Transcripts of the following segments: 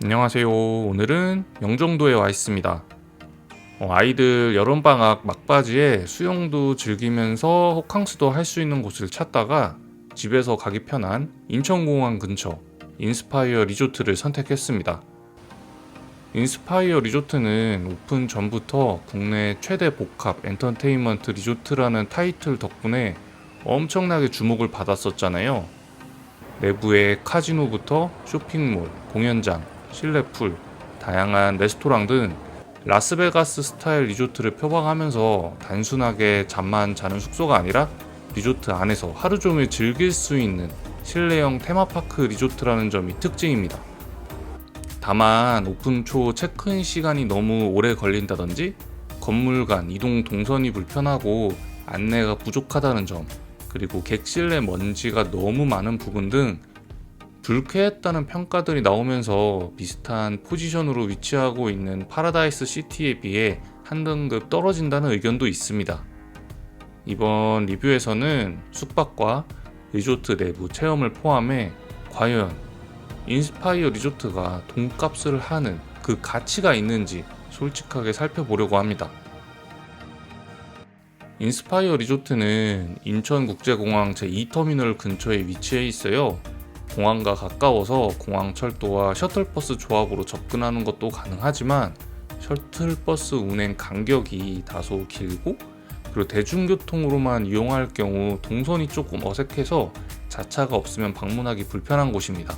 안녕하세요. 오늘은 영종도에 와 있습니다. 아이들 여름방학 막바지에 수영도 즐기면서 호캉스도 할 수 있는 곳을 찾다가 집에서 가기 편한 인천공항 근처 인스파이어 리조트를 선택했습니다. 인스파이어 리조트는 오픈 전부터 국내 최대 복합 엔터테인먼트 리조트라는 타이틀 덕분에 엄청나게 주목을 받았었잖아요. 내부에 카지노부터 쇼핑몰, 공연장, 실내풀, 다양한 레스토랑 등 라스베가스 스타일 리조트를 표방하면서 단순하게 잠만 자는 숙소가 아니라 리조트 안에서 하루 종일 즐길 수 있는 실내형 테마파크 리조트라는 점이 특징입니다. 다만 오픈 초 체크인 시간이 너무 오래 걸린다든지 건물 간 이동 동선이 불편하고 안내가 부족하다는 점, 그리고 객실 내 먼지가 너무 많은 부분 등 불쾌했다는 평가들이 나오면서 비슷한 포지션으로 위치하고 있는 파라다이스 시티에 비해 한 등급 떨어진다는 의견도 있습니다. 이번 리뷰에서는 숙박과 리조트 내부 체험을 포함해 과연 인스파이어 리조트가 돈값을 하는 그 가치가 있는지 솔직하게 살펴보려고 합니다. 인스파이어 리조트는 인천국제공항 제2터미널 근처에 위치해 있어요. 공항과 가까워서 공항철도와 셔틀버스 조합으로 접근하는 것도 가능하지만 셔틀버스 운행 간격이 다소 길고, 그리고 대중교통으로만 이용할 경우 동선이 조금 어색해서 자차가 없으면 방문하기 불편한 곳입니다.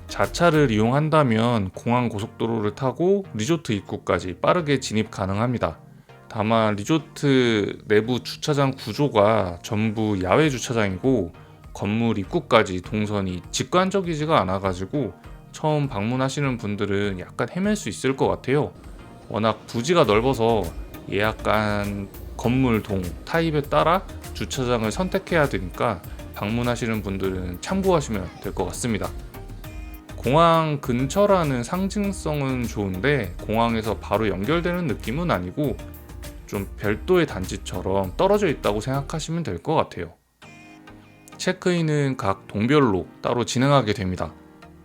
자차를 이용한다면 공항 고속도로를 타고 리조트 입구까지 빠르게 진입 가능합니다. 다만 리조트 내부 주차장 구조가 전부 야외 주차장이고 건물 입구까지 동선이 직관적이지가 않아가지고 처음 방문하시는 분들은 약간 헤맬 수 있을 것 같아요. 워낙 부지가 넓어서 예약한 건물 동 타입에 따라 주차장을 선택해야 되니까 방문하시는 분들은 참고하시면 될 것 같습니다. 공항 근처라는 상징성은 좋은데 공항에서 바로 연결되는 느낌은 아니고 좀 별도의 단지처럼 떨어져 있다고 생각하시면 될 것 같아요. 체크인은 각 동별로 따로 진행하게 됩니다.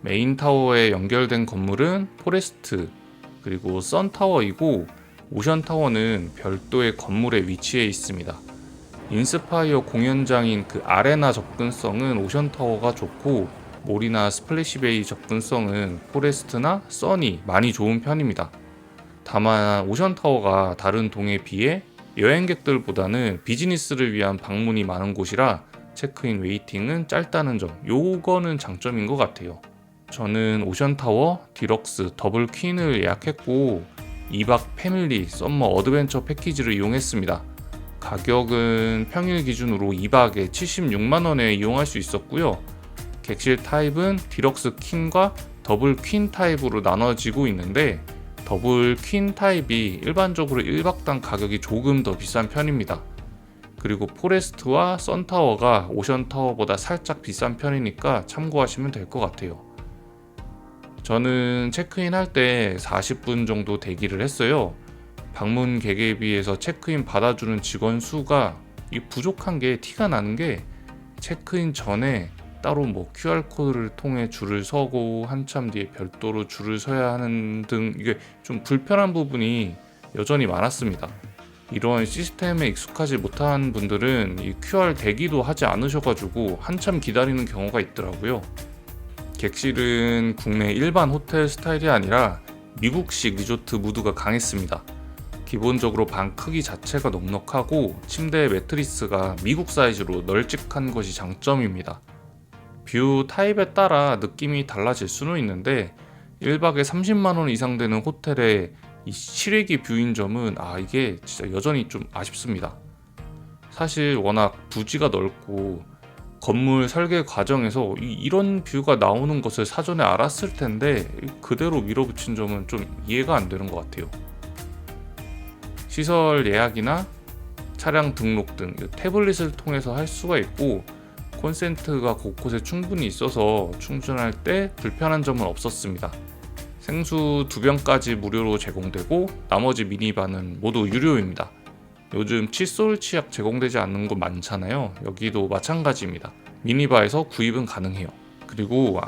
메인 타워에 연결된 건물은 포레스트, 그리고 선타워이고 오션타워는 별도의 건물에 위치해 있습니다. 인스파이어 공연장인 그 아레나 접근성은 오션타워가 좋고 몰이나 스플래시베이 접근성은 포레스트나 선이 많이 좋은 편입니다. 다만 오션타워가 다른 동에 비해 여행객들보다는 비즈니스를 위한 방문이 많은 곳이라 체크인 웨이팅은 짧다는 점, 요거는 장점인 것 같아요. 저는 오션타워 디럭스 더블 퀸을 예약했고 2박 패밀리 썸머 어드벤처 패키지를 이용했습니다. 가격은 평일 기준으로 2박에 76만원에 이용할 수 있었고요. 객실 타입은 디럭스 퀸과 더블 퀸 타입으로 나눠지고 있는데 더블 퀸 타입이 일반적으로 1박당 가격이 조금 더 비싼 편입니다. 그리고 포레스트와 선타워가 오션타워보다 살짝 비싼 편이니까 참고하시면 될 것 같아요. 저는 체크인 할 때 40분 정도 대기를 했어요. 방문객에 비해서 체크인 받아주는 직원 수가 부족한 게 티가 나는 게, 체크인 전에 따로 QR코드를 통해 줄을 서고 한참 뒤에 별도로 줄을 서야 하는 등 이게 좀 불편한 부분이 여전히 많았습니다. 이런 시스템에 익숙하지 못한 분들은 이 QR 대기도 하지 않으셔가지고 한참 기다리는 경우가 있더라고요. 객실은 국내 일반 호텔 스타일이 아니라 미국식 리조트 무드가 강했습니다. 기본적으로 방 크기 자체가 넉넉하고 침대 매트리스가 미국 사이즈로 널찍한 것이 장점입니다. 뷰 타입에 따라 느낌이 달라질 수는 있는데 1박에 30만원 이상 되는 호텔에 이 실외기 뷰인 점은 이게 진짜 여전히 좀 아쉽습니다. 사실 워낙 부지가 넓고 건물 설계 과정에서 이런 뷰가 나오는 것을 사전에 알았을 텐데 그대로 밀어붙인 점은 좀 이해가 안 되는 것 같아요. 시설 예약이나 차량 등록 등 태블릿을 통해서 할 수가 있고 콘센트가 곳곳에 충분히 있어서 충전할 때 불편한 점은 없었습니다. 생수 2병까지 무료로 제공되고 나머지 미니바는 모두 유료입니다. 요즘 칫솔 치약 제공되지 않는 곳 많잖아요. 여기도 마찬가지입니다. 미니바에서 구입은 가능해요. 그리고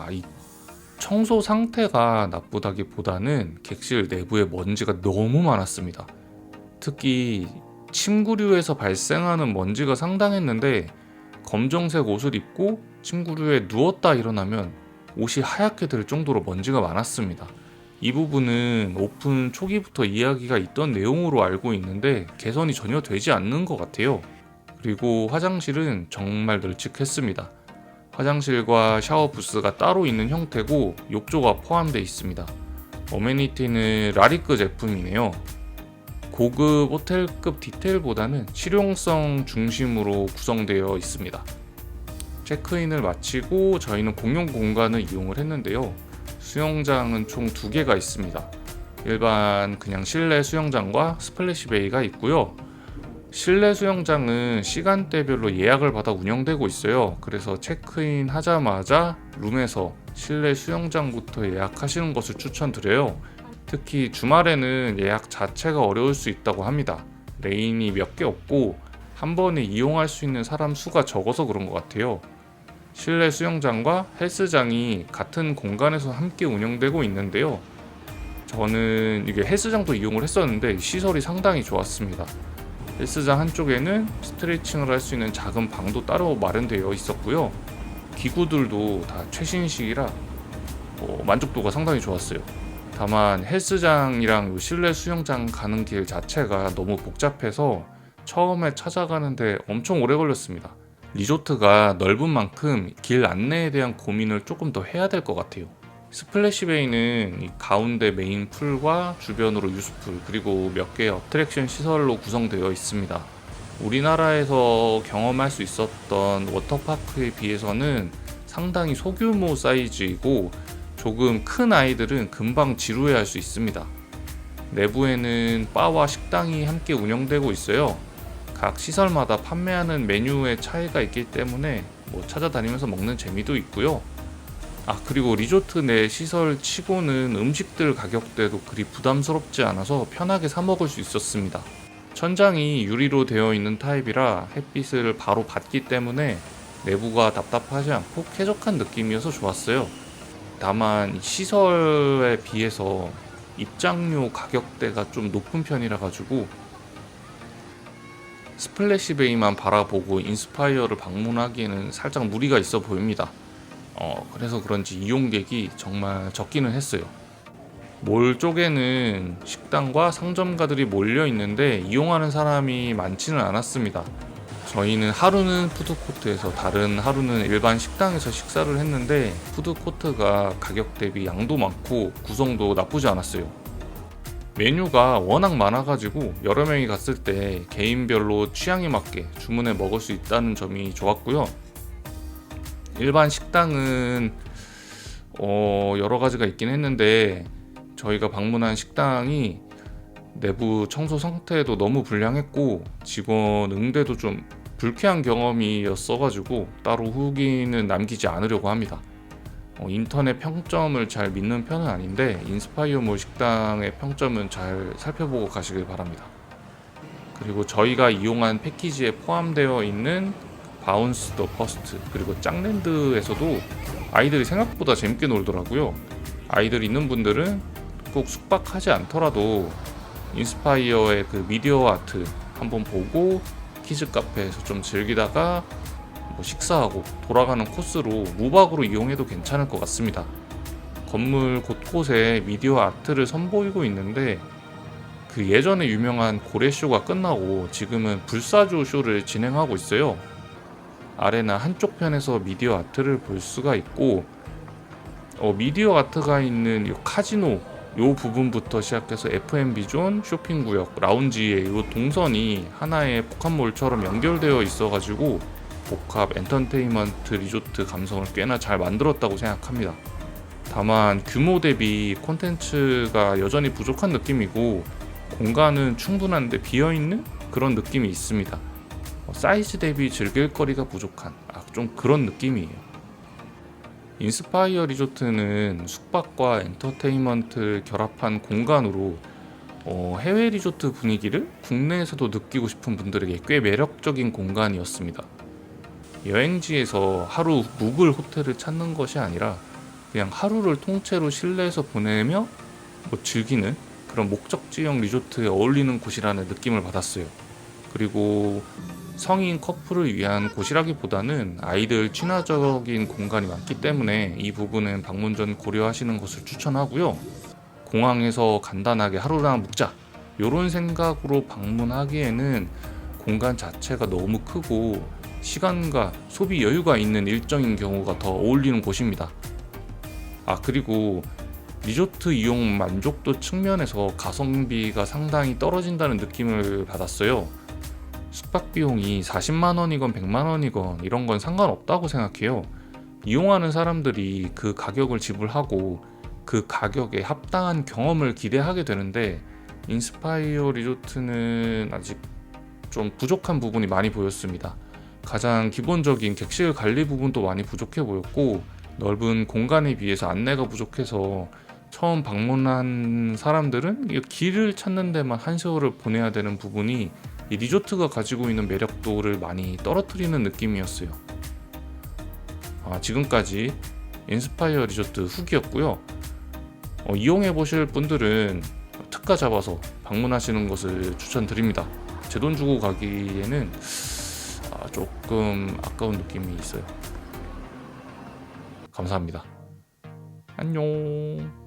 청소 상태가 나쁘다기보다는 객실 내부에 먼지가 너무 많았습니다. 특히 침구류에서 발생하는 먼지가 상당했는데 검정색 옷을 입고 침구류에 누웠다 일어나면 옷이 하얗게 될 정도로 먼지가 많았습니다. 이 부분은 오픈 초기부터 이야기가 있던 내용으로 알고 있는데 개선이 전혀 되지 않는 것 같아요. 그리고 화장실은 정말 널찍했습니다. 화장실과 샤워 부스가 따로 있는 형태고 욕조가 포함되어 있습니다. 어메니티는 라리크 제품이네요. 고급 호텔급 디테일보다는 실용성 중심으로 구성되어 있습니다. 체크인을 마치고 저희는 공용 공간을 이용을 했는데요. 수영장은 총 2개가 있습니다. 일반 그냥 실내 수영장과 스플래시 베이가 있고요. 실내 수영장은 시간대별로 예약을 받아 운영되고 있어요. 그래서 체크인 하자마자 룸에서 실내 수영장부터 예약하시는 것을 추천드려요. 특히 주말에는 예약 자체가 어려울 수 있다고 합니다. 레인이 몇 개 없고 한 번에 이용할 수 있는 사람 수가 적어서 그런 것 같아요. 실내 수영장과 헬스장이 같은 공간에서 함께 운영되고 있는데요. 저는 이게 헬스장도 이용을 했었는데 시설이 상당히 좋았습니다. 헬스장 한쪽에는 스트레칭을 할 수 있는 작은 방도 따로 마련되어 있었고요. 기구들도 다 최신식이라 만족도가 상당히 좋았어요. 다만 헬스장이랑 실내 수영장 가는 길 자체가 너무 복잡해서 처음에 찾아가는데 엄청 오래 걸렸습니다. 리조트가 넓은 만큼 길 안내에 대한 고민을 조금 더 해야 될 것 같아요. 스플래시 베이는 이 가운데 메인 풀과 주변으로 유스풀 그리고 몇 개의 어트랙션 시설로 구성되어 있습니다. 우리나라에서 경험할 수 있었던 워터파크에 비해서는 상당히 소규모 사이즈이고 조금 큰 아이들은 금방 지루해할 수 있습니다. 내부에는 바와 식당이 함께 운영되고 있어요. 각 시설마다 판매하는 메뉴의 차이가 있기 때문에 찾아다니면서 먹는 재미도 있고요. 그리고 리조트 내 시설 치고는 음식들 가격대도 그리 부담스럽지 않아서 편하게 사 먹을 수 있었습니다. 천장이 유리로 되어 있는 타입이라 햇빛을 바로 받기 때문에 내부가 답답하지 않고 쾌적한 느낌이어서 좋았어요. 다만 시설에 비해서 입장료 가격대가 좀 높은 편이라 가지고 스플래시 베이만 바라보고 인스파이어를 방문하기에는 살짝 무리가 있어 보입니다. 그래서 그런지 이용객이 정말 적기는 했어요. 몰 쪽에는 식당과 상점가들이 몰려 있는데 이용하는 사람이 많지는 않았습니다. 저희는 하루는 푸드코트에서 다른 하루는 일반 식당에서 식사를 했는데 푸드코트가 가격 대비 양도 많고 구성도 나쁘지 않았어요. 메뉴가 워낙 많아가지고 여러 명이 갔을 때 개인별로 취향에 맞게 주문해 먹을 수 있다는 점이 좋았고요. 일반 식당은 여러 가지가 있긴 했는데 저희가 방문한 식당이 내부 청소 상태도 너무 불량했고 직원 응대도 좀 불쾌한 경험이었어가지고 따로 후기는 남기지 않으려고 합니다. 인터넷 평점을 잘 믿는 편은 아닌데 인스파이어몰 식당의 평점은 잘 살펴보고 가시길 바랍니다. 그리고 저희가 이용한 패키지에 포함되어 있는 바운스 더 퍼스트 그리고 짱랜드에서도 아이들이 생각보다 재밌게 놀더라고요. 아이들 있는 분들은 꼭 숙박하지 않더라도 인스파이어의 그 미디어 아트 한번 보고 키즈 카페에서 좀 즐기다가 식사하고 돌아가는 코스로 무박으로 이용해도 괜찮을 것 같습니다. 건물 곳곳에 미디어 아트를 선보이고 있는데 그 예전에 유명한 고래쇼가 끝나고 지금은 불사조 쇼를 진행하고 있어요. 아레나 한쪽 편에서 미디어 아트를 볼 수가 있고 미디어 아트가 있는 이 카지노 요 부분부터 시작해서 F&B 존, 쇼핑구역, 라운지의 요 동선이 하나의 복합몰처럼 연결되어 있어가지고 복합 엔터테인먼트 리조트 감성을 꽤나 잘 만들었다고 생각합니다. 다만 규모 대비 콘텐츠가 여전히 부족한 느낌이고 공간은 충분한데 비어있는 그런 느낌이 있습니다. 사이즈 대비 즐길 거리가 부족한 좀 그런 느낌이에요. 인스파이어 리조트는 숙박과 엔터테인먼트를 결합한 공간으로 해외 리조트 분위기를 국내에서도 느끼고 싶은 분들에게 꽤 매력적인 공간이었습니다. 여행지에서 하루 묵을 호텔을 찾는 것이 아니라 그냥 하루를 통째로 실내에서 보내며 뭐 즐기는 그런 목적지형 리조트에 어울리는 곳이라는 느낌을 받았어요. 그리고 성인 커플을 위한 곳이라기보다는 아이들 친화적인 공간이 많기 때문에 이 부분은 방문 전 고려하시는 것을 추천하고요. 공항에서 간단하게 하루나 묵자 이런 생각으로 방문하기에는 공간 자체가 너무 크고 시간과 소비 여유가 있는 일정인 경우가 더 어울리는 곳입니다. 그리고 리조트 이용 만족도 측면에서 가성비가 상당히 떨어진다는 느낌을 받았어요. 숙박 비용이 40만 원이건 100만 원이건 이런 건 상관없다고 생각해요. 이용하는 사람들이 그 가격을 지불하고 그 가격에 합당한 경험을 기대하게 되는데, 인스파이어 리조트는 아직 좀 부족한 부분이 많이 보였습니다. 가장 기본적인 객실 관리 부분도 많이 부족해 보였고, 넓은 공간에 비해서 안내가 부족해서 처음 방문한 사람들은 이 길을 찾는 데만 한 세월을 보내야 되는 부분이 이 리조트가 가지고 있는 매력도를 많이 떨어뜨리는 느낌이었어요. 지금까지 인스파이어 리조트 후기였고요. 이용해 보실 분들은 특가 잡아서 방문하시는 것을 추천드립니다. 제 돈 주고 가기에는 조금 아까운 느낌이 있어요. 감사합니다. 안녕.